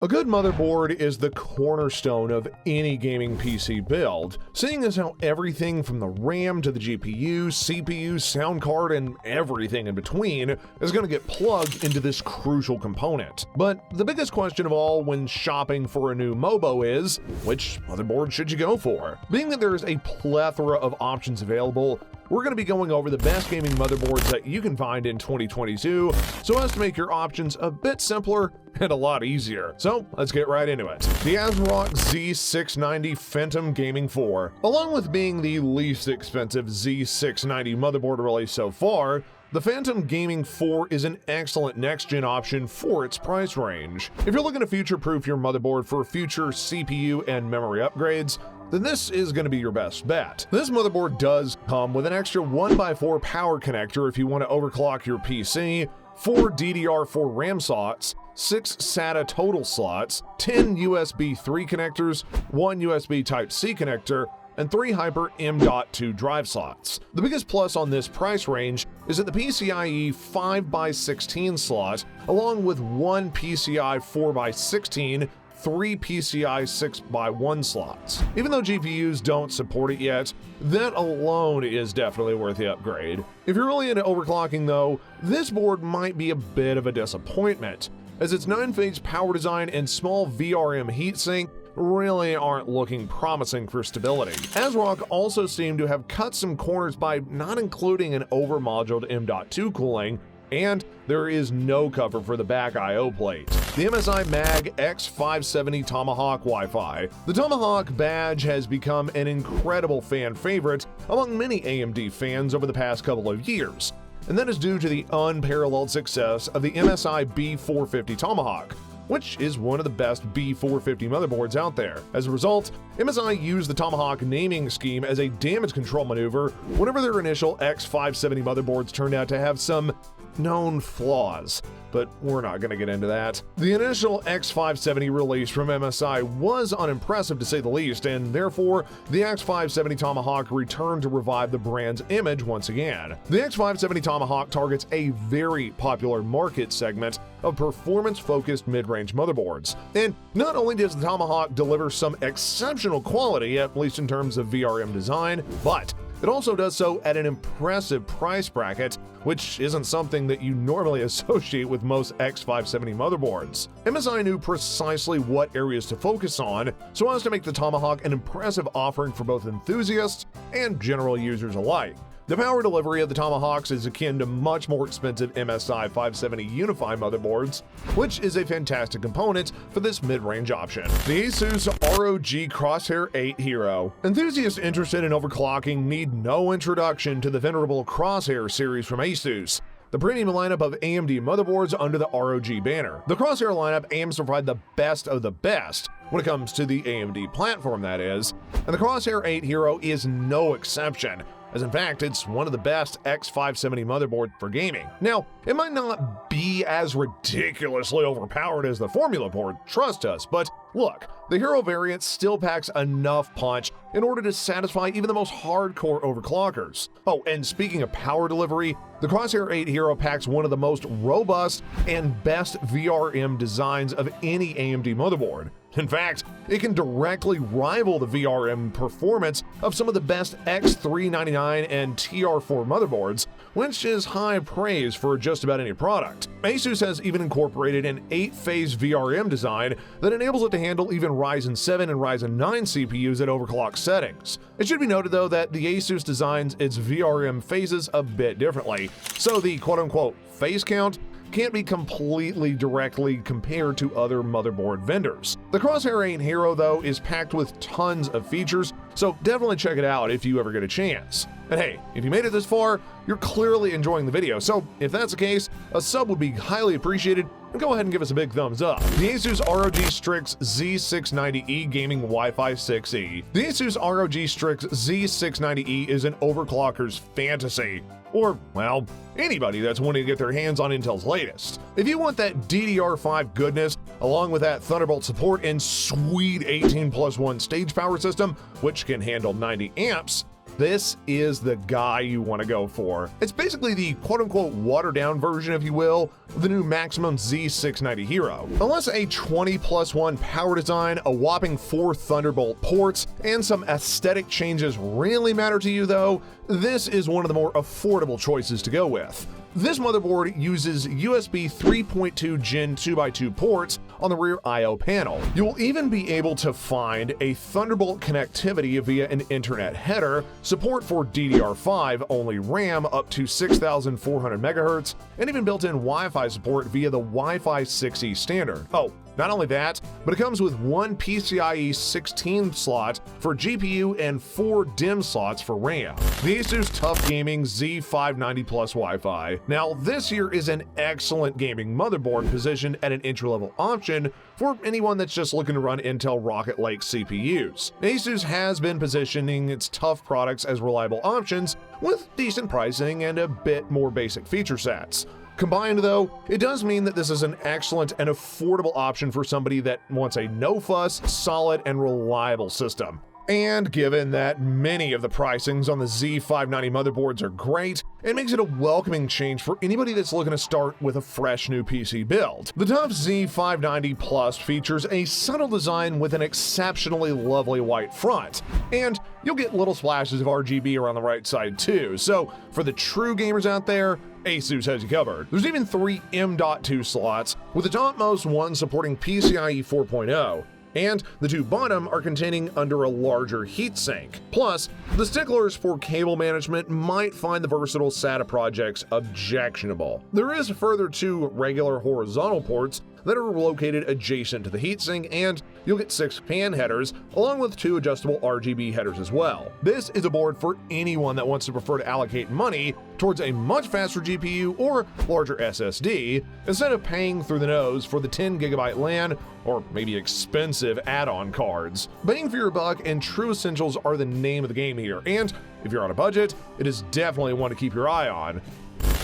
A good motherboard is the cornerstone of any gaming PC build, seeing as how everything from the RAM to the GPU, CPU, sound card, and everything in between is going to get plugged into this crucial component. But the biggest question of all when shopping for a new MOBO is, which motherboard should you go for? Being that there is a plethora of options available, we're going to be going over the best gaming motherboards that you can find in 2022 so as to make your options a bit simpler and a lot easier. So let's get right into it. The Asrock Z690 Phantom Gaming 4. Along with being the least expensive Z690 motherboard released so far, the Phantom Gaming 4 is an excellent next-gen option for its price range. If you're looking to future-proof your motherboard for future CPU and memory upgrades, then this is going to be your best bet. This motherboard does come with an extra 1x4 power connector if you want to overclock your PC, 4 DDR4 RAM slots, 6 SATA total slots, 10 USB 3 connectors, 1 USB Type-C connector, and 3 Hyper M.2 drive slots. The biggest plus on this price range is that the PCIe 5x16 slot, along with 1 PCI 4x16, 3 PCI 6x1 slots. Even though GPUs don't support it yet, that alone is definitely worth the upgrade. If you're really into overclocking though, this board might be a bit of a disappointment, as its 9-phase power design and small VRM heatsink really aren't looking promising for stability. Asrock also seemed to have cut some corners by not including an over-moduled M.2 cooling, and there is no cover for the back I/O plate. The MSI MAG X570 Tomahawk Wi-Fi. The Tomahawk badge has become an incredible fan favorite among many AMD fans over the past couple of years, and that is due to the unparalleled success of the MSI B450 Tomahawk, which is one of the best B450 motherboards out there. As a result, MSI used the Tomahawk naming scheme as a damage control maneuver whenever their initial X570 motherboards turned out to have some known flaws, but we're not going to get into that. The initial X570 release from MSI was unimpressive to say the least, and therefore the X570 Tomahawk returned to revive the brand's image once again. The X570 Tomahawk targets a very popular market segment of performance-focused mid-range motherboards. And not only does the Tomahawk deliver some exceptional quality, at least in terms of VRM design, but it also does so at an impressive price bracket, which isn't something that you normally associate with most X570 motherboards. MSI knew precisely what areas to focus on so as to make the Tomahawk an impressive offering for both enthusiasts and general users alike. The power delivery of the Tomahawks is akin to much more expensive MSI 570 Unify motherboards, which is a fantastic component for this mid-range option. The Asus ROG Crosshair 8 Hero. Enthusiasts interested in overclocking need no introduction to the venerable Crosshair series from Asus, the premium lineup of AMD motherboards under the ROG banner. The Crosshair lineup aims to provide the best of the best when it comes to the AMD platform, that is, and the Crosshair 8 Hero is no exception, as in fact it's one of the best X570 motherboards for gaming. Now, it might not be as ridiculously overpowered as the Formula board, trust us, but look, the Hero variant still packs enough punch in order to satisfy even the most hardcore overclockers. Oh, and speaking of power delivery, the Crosshair 8 Hero packs one of the most robust and best VRM designs of any AMD motherboard. In fact, it can directly rival the VRM performance of some of the best X399 and TR4 motherboards, which is high praise for just about any product. Asus has even incorporated an 8-phase VRM design that enables it to handle even Ryzen 7 and Ryzen 9 CPUs at overclock settings. It should be noted though that the Asus designs its VRM phases a bit differently, so the quote-unquote phase count can't be completely directly compared to other motherboard vendors. The Crosshair 8 Hero though is packed with tons of features, so definitely check it out if you ever get a chance. And hey, if you made it this far, you're clearly enjoying the video, so if that's the case, a sub would be highly appreciated, and go ahead and give us a big thumbs up. The Asus ROG Strix Z690E Gaming Wi-Fi 6E. The Asus ROG Strix Z690E is an overclocker's fantasy, or, well, anybody that's wanting to get their hands on Intel's latest. If you want that DDR5 goodness, along with that Thunderbolt support and sweet 18+1 stage power system, which can handle 90 amps, this is the guy you want to go for. It's basically the quote-unquote watered-down version, if you will, of the new Maximus Z690 Hero. Unless a 20+1 power design, a whopping 4 Thunderbolt ports, and some aesthetic changes really matter to you though, this is one of the more affordable choices to go with. This motherboard uses USB 3.2 Gen 2x2 ports on the rear I/O panel. You'll even be able to find a Thunderbolt connectivity via an Ethernet header, support for DDR5 only RAM up to 6,400 MHz, and even built-in Wi-Fi support via the Wi-Fi 6E standard. Oh, not only that, but it comes with one PCIe 16 slot for GPU and 4 DIMM slots for RAM. The Asus Tough Gaming Z590 Plus Wi-Fi. Now, this here is an excellent gaming motherboard positioned at an entry-level option for anyone that's just looking to run Intel Rocket Lake CPUs. Asus has been positioning its tough products as reliable options with decent pricing and a bit more basic feature sets. Combined though, it does mean that this is an excellent and affordable option for somebody that wants a no-fuss, solid, and reliable system. And given that many of the pricings on the Z590 motherboards are great, it makes it a welcoming change for anybody that's looking to start with a fresh new PC build. The tough Z590 Plus features a subtle design with an exceptionally lovely white front, and you'll get little splashes of RGB around the right side too, so for the true gamers out there, Asus has you covered. There's even 3 M.2 slots, with the topmost one supporting PCIe 4.0, and the 2 bottom are containing under a larger heatsink. Plus, the sticklers for cable management might find the versatile SATA projects objectionable. There is further 2 regular horizontal ports that are located adjacent to the heatsink, and you'll get 6 fan headers, along with 2 adjustable RGB headers as well. This is a board for anyone that wants to prefer to allocate money towards a much faster GPU or larger SSD, instead of paying through the nose for the 10GB LAN or maybe expensive add-on cards. Bang for your buck and true essentials are the name of the game here, and if you're on a budget, it is definitely one to keep your eye on.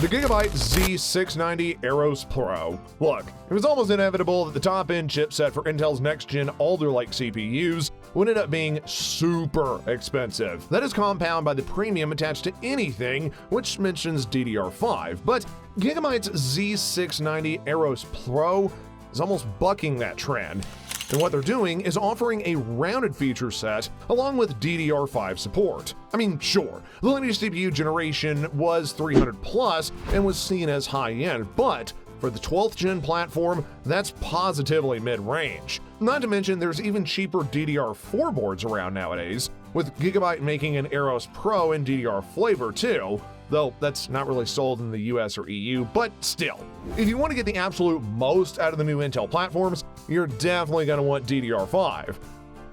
The Gigabyte Z690 Aorus Pro. Look, it was almost inevitable that the top-end chipset for Intel's next-gen Alder Lake CPUs would end up being super expensive. That is compounded by the premium attached to anything, which mentions DDR5, but Gigabyte's Z690 Aorus Pro is almost bucking that trend. And what they're doing is offering a rounded feature set along with DDR5 support. I mean, sure, the latest CPU generation was 300 plus and was seen as high-end, but for the 12th gen platform, that's positively mid-range. Not to mention there's even cheaper DDR4 boards around nowadays, with Gigabyte making an Aorus Pro in DDR flavor too, though that's not really sold in the US or EU, but still. If you want to get the absolute most out of the new Intel platforms, you're definitely going to want DDR5.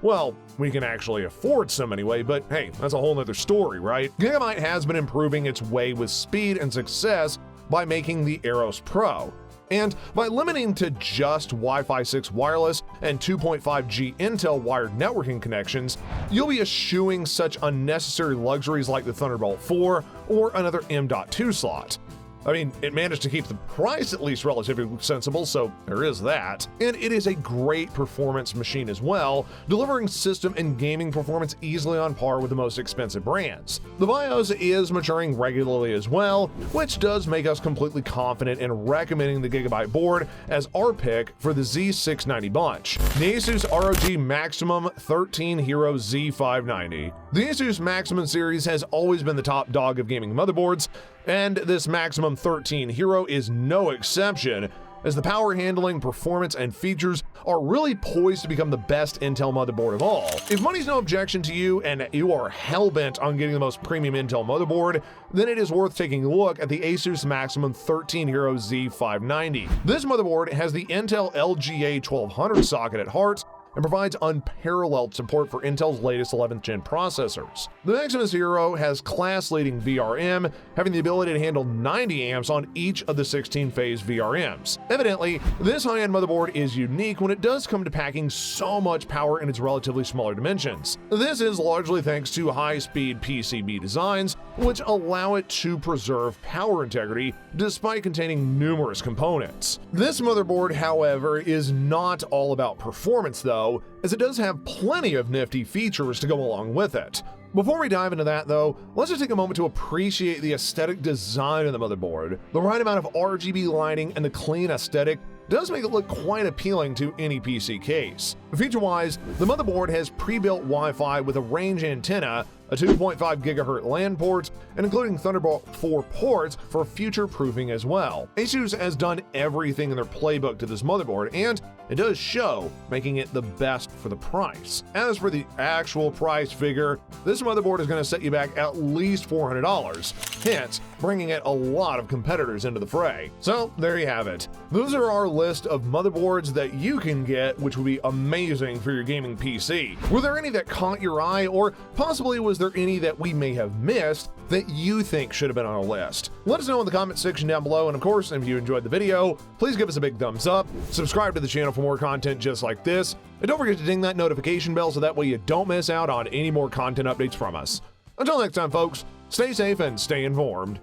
Well, we can actually afford some anyway, but hey, that's a whole nother story, right? Gigabyte has been improving its way with speed and success by making the Aorus Pro. And by limiting to just Wi-Fi 6 wireless and 2.5G Intel wired networking connections, you'll be eschewing such unnecessary luxuries like the Thunderbolt 4 or another M.2 slot. I mean, it managed to keep the price at least relatively sensible, so there is that. And it is a great performance machine as well, delivering system and gaming performance easily on par with the most expensive brands. The BIOS is maturing regularly as well, which does make us completely confident in recommending the Gigabyte board as our pick for the Z690 bunch. The Asus ROG Maximum 13 Hero Z590. The Asus Maximum series has always been the top dog of gaming motherboards, and this Maximum 13 Hero is no exception, as the power handling, performance, and features are really poised to become the best Intel motherboard of all. If money's no objection to you and you are hell-bent on getting the most premium Intel motherboard, then it is worth taking a look at the Asus Maximum 13 Hero Z590. This motherboard has the Intel LGA 1200 socket at heart, and provides unparalleled support for Intel's latest 11th gen processors. The Maximus Hero has class-leading VRM, having the ability to handle 90 amps on each of the 16-phase VRMs. Evidently, this high-end motherboard is unique when it does come to packing so much power in its relatively smaller dimensions. This is largely thanks to high-speed PCB designs, which allow it to preserve power integrity despite containing numerous components. This motherboard, however, is not all about performance though, though, as it does have plenty of nifty features to go along with it. Before we dive into that though, let's just take a moment to appreciate the aesthetic design of the motherboard. The right amount of RGB lighting and the clean aesthetic does make it look quite appealing to any PC case. Feature-wise, the motherboard has pre-built Wi-Fi with a range antenna, a 2.5 GHz LAN port, and including Thunderbolt 4 ports for future-proofing as well. Asus has done everything in their playbook to this motherboard, and it does show, making it the best for the price. As for the actual price figure, this motherboard is going to set you back at least $400, hence bringing it a lot of competitors into the fray. So there you have it. Those are our list of motherboards that you can get, which would be amazing for your gaming PC. Were there any that caught your eye, or possibly was there any that we may have missed that you think should have been on our list? Let us know in the comment section down below, and of course, if you enjoyed the video, please give us a big thumbs up, subscribe to the channel for more content just like this, and don't forget to ding that notification bell so that way you don't miss out on any more content updates from us. Until next time, folks, stay safe and stay informed.